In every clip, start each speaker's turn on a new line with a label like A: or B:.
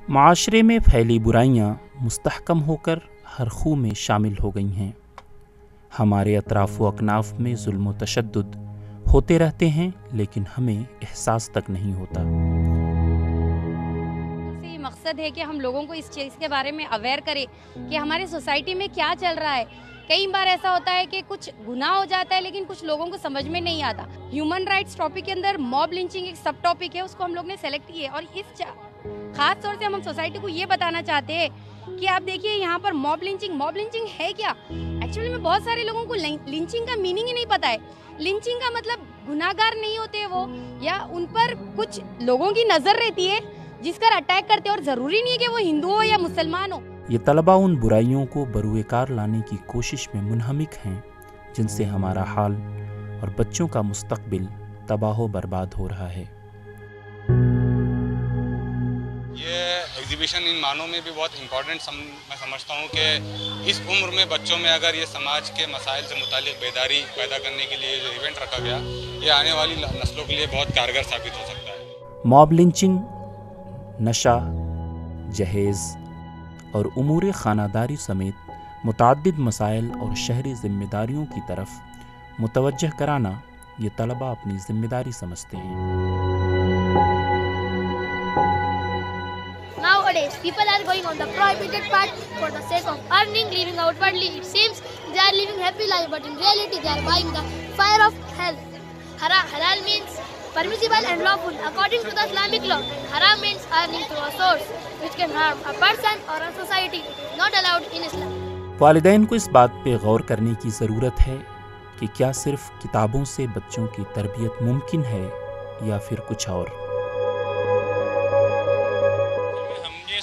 A: معاشرے میں پھیلی برائیاں مستحکم ہو کر ہر خو میں شامل ہو گئی ہیں۔ ہمارے اطراف و اکناف میں ظلم و تشدد ہوتے رہتے ہیں، لیکن ہمیں احساس تک نہیں ہوتا۔
B: مقصد ہے کہ ہم لوگوں کو اس چیز کے بارے میں اویئر کریں کہ ہمارے سوسائٹی میں کیا چل رہا ہے۔ کئی بار ایسا ہوتا ہے کہ کچھ گناہ ہو جاتا ہے لیکن کچھ لوگوں کو سمجھ میں نہیں آتا۔ ہیومن رائٹس ٹاپک کے اندر موب لنچنگ ایک سب ٹاپک ہے، اس کو ہم لوگ نے سلیکٹ کیا ہے، اور اس خاص طور سے ہم سوسائٹی کو یہ بتانا چاہتے ہیں کہ آپ دیکھیے یہاں پر موب لنچنگ ہے کیا؟ ایکچولی میں بہت سارے لوگوں کو لنچنگ کا میننگ ہی نہیں پتا ہے۔ لنچنگ کا مطلب گناہگار نہیں ہوتے وہ، یا ان پر کچھ لوگوں کی نظر رہتی ہے جس کا اٹیک کرتے، اور ضروری نہیں ہے کہ وہ ہندو ہو یا مسلمان ہو۔
A: یہ طلباء ان برائیوں کو بروئے کار لانے کی کوشش میں منہمک ہیں جن سے ہمارا حال اور بچوں کا مستقبل تباہ و برباد ہو رہا ہے۔
C: یہ ایگزیبیشن ان معنوں میں بھی بہت امپورٹنٹ میں سمجھتا ہوں کہ اس عمر میں بچوں میں اگر یہ سماج کے مسائل سے متعلق بیداری پیدا کرنے کے لیے جو ایونٹ رکھا گیا، یہ آنے والی نسلوں کے لیے بہت کارگر ثابت ہو سکتا ہے۔
A: موب لنچنگ نشہ، جہیز اور امور خانہ داری سمیت متعدد مسائل اور شہری ذمہ داریوں کی طرف متوجہ کرانا یہ طلباء اپنی ذمہ داری سمجھتے ہیں۔
D: Nowadays, people are going on the prohibited path for the sake of earning, living outwardly. It seems they are living happy life, but in reality, they are buying the fire of hell. Halal means permissible and lawful according to the Islamic law, and haram means earning through a source which can harm a person or a society. It is not allowed in Islam.
A: والدین کو اس بات پہ غور کرنے کی ضرورت ہے کہ کیا صرف کتابوں سے بچوں کی تربیت ممکن ہے یا پھر کچھ اور۔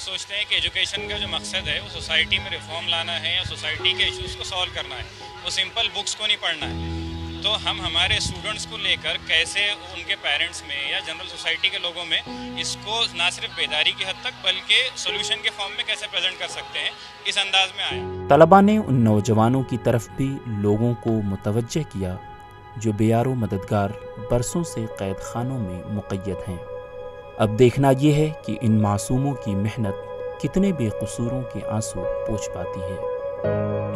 E: سوچتے ہیں کہ ایجوکیشن کا جو مقصد ہے وہ سوسائٹی میں ریفارم لانا ہے یا سوسائٹی کے ایشوز کو سالو کرنا ہے، وہ سمپل بکس کو نہیں پڑھنا ہے۔ تو ہم ہمارے اسٹوڈنٹس کو لے کر کیسے ان کے پیرنٹس میں یا جنرل سوسائٹی کے لوگوں میں اس کو نہ صرف بیداری کی حد تک بلکہ سولوشن کے فارم میں کیسے پریزنٹ کر سکتے ہیں، اس انداز میں آیا۔
A: طلباء نے ان نوجوانوں کی طرف بھی لوگوں کو متوجہ کیا جو بیار و مددگار برسوں سے قید خانوں میں مقید ہیں۔ اب دیکھنا یہ ہے کہ ان معصوموں کی محنت کتنے بے قصوروں کے آنسو پوچھ پاتی ہے۔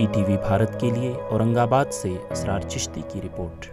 A: ETV بھارت کے لیے اورنگ آباد سے اسرار چشتی کی رپورٹ۔